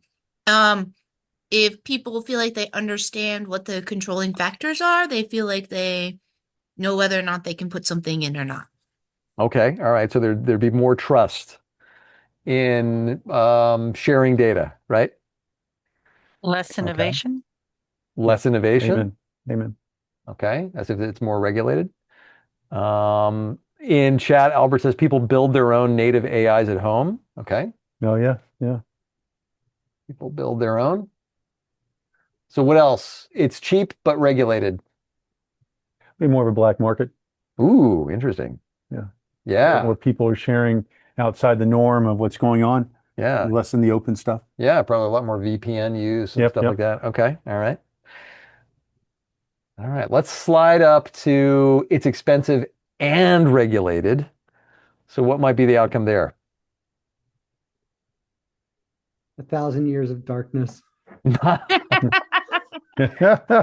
If people feel like they understand what the controlling factors are, they feel like they know whether or not they can put something in or not. Okay, all right. So there'd be more trust in sharing data, right? Less Okay. innovation. Less innovation. Amen. Amen. Okay, as if it's more regulated. In chat, Albert says people build their own native AIs at home. Okay, Oh, yeah. Yeah. people build their own. So what else? It's cheap but regulated. Be more of a black market. Ooh, interesting. Yeah. Yeah. Where people are sharing outside the norm of what's going on. Yeah. Less in the open stuff. Yeah, probably a lot more VPN use and stuff like that. Okay. All right. All right. Let's slide up to it's expensive and regulated. So what might be the outcome there? 1,000 years of darkness.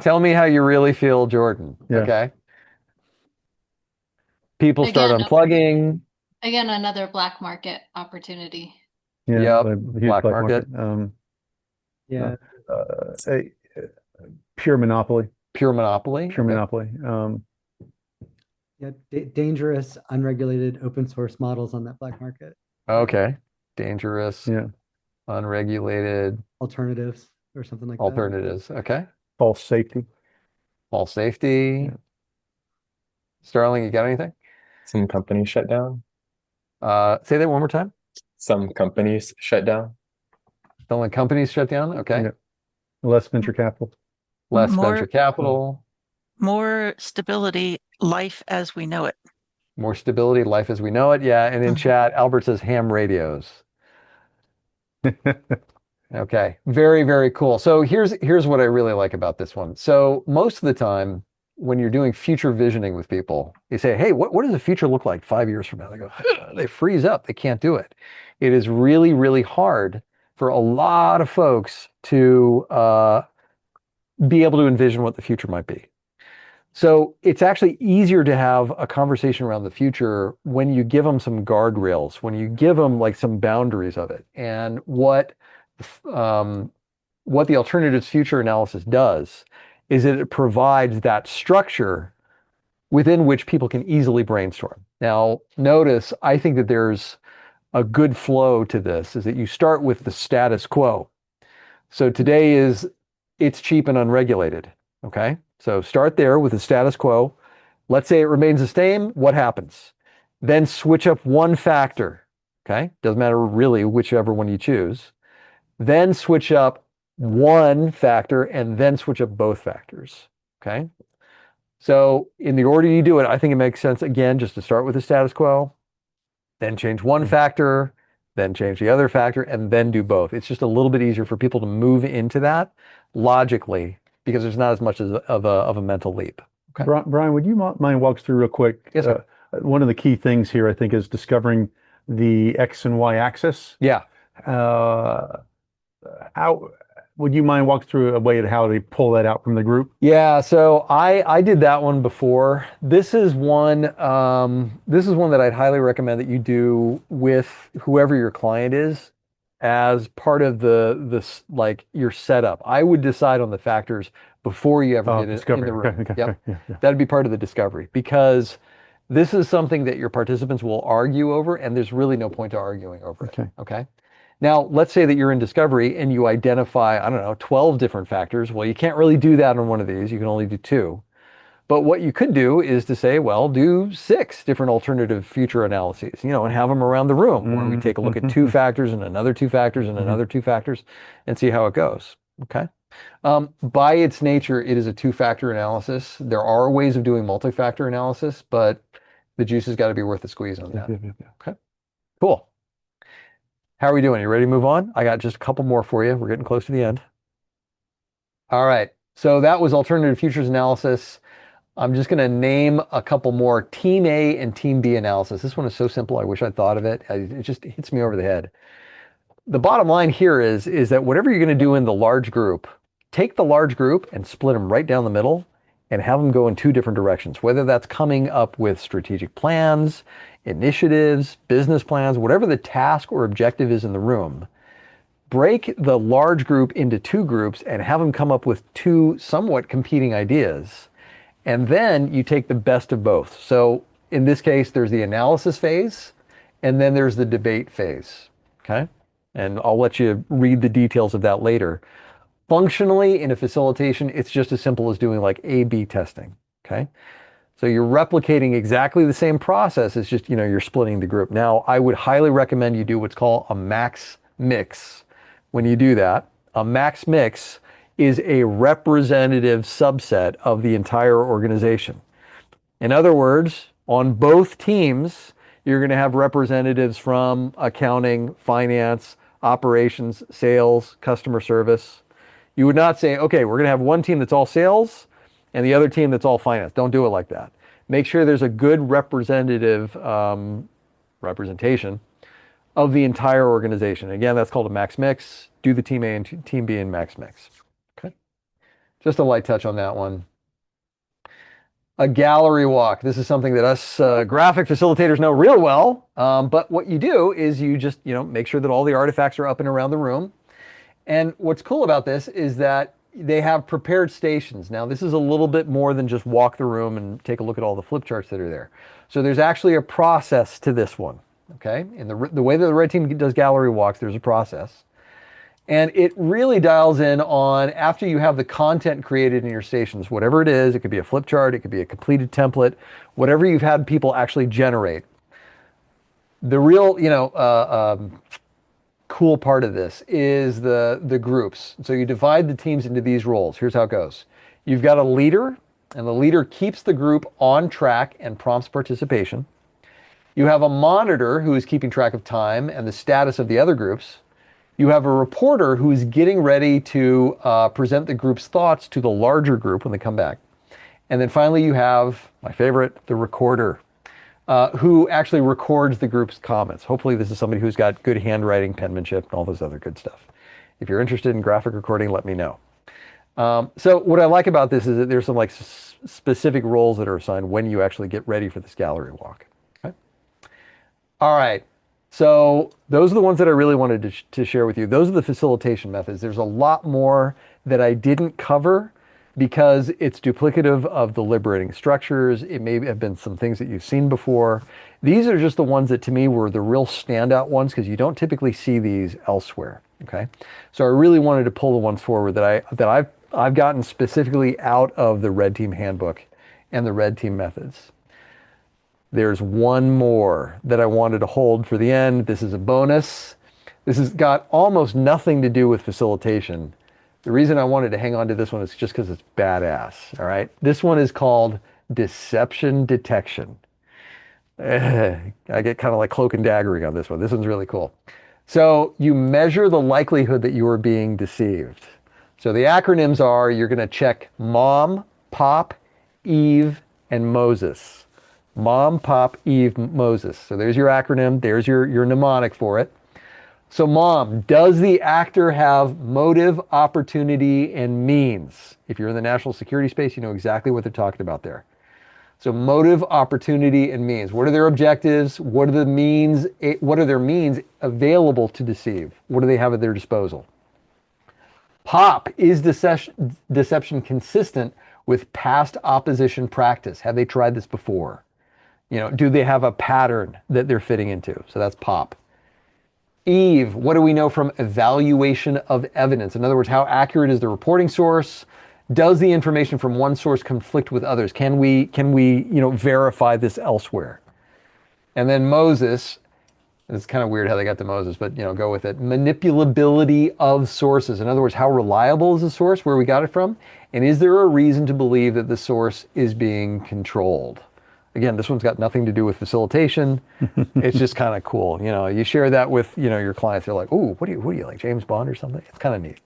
Tell me how you really feel, Jordan. Yeah. Okay. People start Again, unplugging. Again, another black market opportunity. Yeah, Yep. a huge Black black market, market. Uh, Yeah, a pure monopoly, pure monopoly. pure Okay. monopoly. yeah, dangerous, unregulated open source models on that black market. Okay. Dangerous, Yeah, unregulated Alternatives or something like that. alternatives. Okay. false safety. False safety. Yeah. Starling, you got anything? Some companies shut down. Say that one more time. Some companies shut down. Selling companies shut down. Okay. Yeah, less venture capital. Less venture More, capital, more stability, life as we know it. more stability, life as we know it. Yeah. And in Mhm. chat, Albert says ham radios. Okay. Very, very cool. So here's what I really like about this one. So most of the time when you're doing future visioning with people, you say, hey, what does the future look like 5 years from now? They go, they freeze up. They can't do it. It is really, really hard for a lot of folks to be able to envision what the future might be. So it's actually easier to have a conversation around the future when you give them some guardrails, when you give them like some boundaries of it. And um, what the alternatives future analysis does is that it provides that structure within which people can easily brainstorm. Now, notice, I think that there's a good flow to this, is that you start with the status quo. So today is it's cheap and unregulated. Okay. So start there with the status quo. Let's say it remains the same. What happens? Then switch up one factor. Okay. Doesn't matter really whichever one you choose. Then switch up one factor and then switch up both factors. Okay. So in the order you do it, I think it makes sense again just to start with the status quo, then change one factor, then change the other factor, and then do both. It's just a little bit easier for people to move into that logically because there's not as much as of a mental leap. Okay. Brian, would you mind walk us through real quick? Yes, sir. One of the key things here, I think, is discovering the X and Y axis. Yeah. Uh, how would you mind walk through a way to how to pull that out from the group? Yeah, so I did that one before. This is one that I'd highly recommend that you do with whoever your client is as part of this like your setup. I would decide on the factors before you ever get in Discovery. the room. Okay, okay, Yep. okay. Yeah, yeah. That'd be part of the discovery because this is something that your participants will argue over, and there's really no point to arguing over it. Okay. Okay. Now, let's say that you're in discovery and you identify, I don't know, 12 different factors. Well, you can't really do that on one of these. You can only do two. But what you could do is to say, well, do 6 different alternative future analyses, and have them around the room where we take a look at 2 factors and another 2 factors and another 2 factors and see how it goes. Okay. By its nature, it is a 2 factor analysis. There are ways of doing multi-factor analysis, but the juice has got to be worth the squeeze on that. Yeah. Okay. Cool. How are we doing? You ready to move on? I got just a couple more for you. We're getting close to the end. All right. So that was alternative futures analysis. I'm just going to name a couple more. Team A and Team B analysis. This one is so simple. I wish I'd thought of it. It just hits me over the head. The bottom line here is that whatever you're going to do in the large group, take the large group and split them right down the middle and have them go in 2 different directions, whether that's coming up with strategic plans, initiatives, business plans, whatever the task or objective is in the room. Break the large group into 2 groups and have them come up with 2 somewhat competing ideas. And then you take the best of both. So in this case, there's the analysis phase, and then there's the debate phase. Okay. And I'll let you read the details of that later. Functionally, in a facilitation, it's just as simple as doing like A/B testing. Okay. So you're replicating exactly the same process. It's just, you're splitting the group. Now, I would highly recommend you do what's called a max mix. When you do that, a max mix is a representative subset of the entire organization. In other words, on both teams, you're going to have representatives from accounting, finance, operations, sales, customer service. You would not say, okay, we're going to have one team that's all sales and the other team that's all finance. Don't do it like that. Make sure there's a good representative representation of the entire organization. Again, that's called a max mix. Do the team A and team B in max mix. Okay. Just a light touch on that one. A gallery walk. This is something that us graphic facilitators know real well. But what you do is you just, make sure that all the artifacts are up and around the room. And what's cool about this is that they have prepared stations. Now, this is a little bit more than just walk the room and take a look at all the flip charts that are there. So there's actually a process to this one. Okay. And the way that the red team does gallery walks, there's a process. And it really dials in on after you have the content created in your stations, whatever it is, it could be a flip chart, it could be a completed template, whatever you've had people actually generate. The real, cool part of this is the groups. So you divide the teams into these roles. Here's how it goes. You've got a leader, and the leader keeps the group on track and prompts participation. You have a monitor who is keeping track of time and the status of the other groups. You have a reporter who is getting ready to present the group's thoughts to the larger group when they come back. And then finally, you have my favorite, the recorder, who actually records the group's comments. Hopefully, this is somebody who's got good handwriting, penmanship, and all this other good stuff. If you're interested in graphic recording, let me know. So what I like about this is that there's some like specific roles that are assigned when you actually get ready for this gallery walk. Okay. All right. So those are the ones that I really wanted to share with you. Those are the facilitation methods. There's a lot more that I didn't cover because it's duplicative of the liberating structures. It may have been some things that you've seen before. These are just the ones that to me were the real standout ones because you don't typically see these elsewhere. Okay. So I really wanted to pull the ones forward that I've gotten specifically out of the Red Team Handbook and the Red Team methods. There's one more that I wanted to hold for the end. This is a bonus. This has got almost nothing to do with facilitation. The reason I wanted to hang on to this one is just because it's badass. All right. This one is called deception detection. I get kind of like cloak and daggering on this one. This one's really cool. So you measure the likelihood that you are being deceived. So the acronyms are you're going to check Mom, Pop, Eve, and Moses. Mom, Pop, Eve, Moses. So there's your acronym. There's your mnemonic for it. So Mom, does the actor have motive, opportunity, and means? If you're in the national security space, you know exactly what they're talking about there. So motive, opportunity, and means. What are their objectives? What are the means? What are their means available to deceive? What do they have at their disposal? Pop, is deception consistent with past opposition practice? Have they tried this before? Do they have a pattern that they're fitting into? So that's pop. Eve, what do we know from evaluation of evidence? In other words, how accurate is the reporting source? Does the information from one source conflict with others? Can we verify this elsewhere? And then Moses, it's kind of weird how they got to Moses, but go with it. Manipulability of sources. In other words, how reliable is the source, where we got it from? And is there a reason to believe that the source is being controlled? Again, this one's got nothing to do with facilitation. It's just kind of cool. You share that with, your clients. They're like, ooh, what do you like, James Bond or something? It's kind of neat.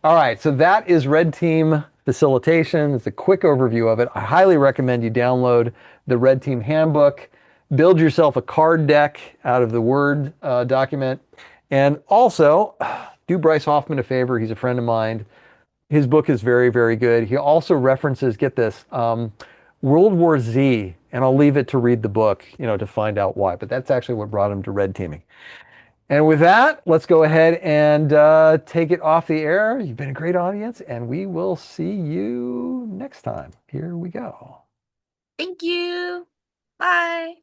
All right, so that is Red Team Facilitation. It's a quick overview of it. I highly recommend you download the Red Team Handbook, build yourself a card deck out of the Word document, and also do Bryce Hoffman a favor. He's a friend of mine. His book is very, very good. He also references, get this, World War Z, and I'll leave it to read the book, to find out why. But that's actually what brought him to red teaming. And with that, let's go ahead and take it off the air. You've been a great audience, and we will see you next time. Here we go. Thank you. Bye.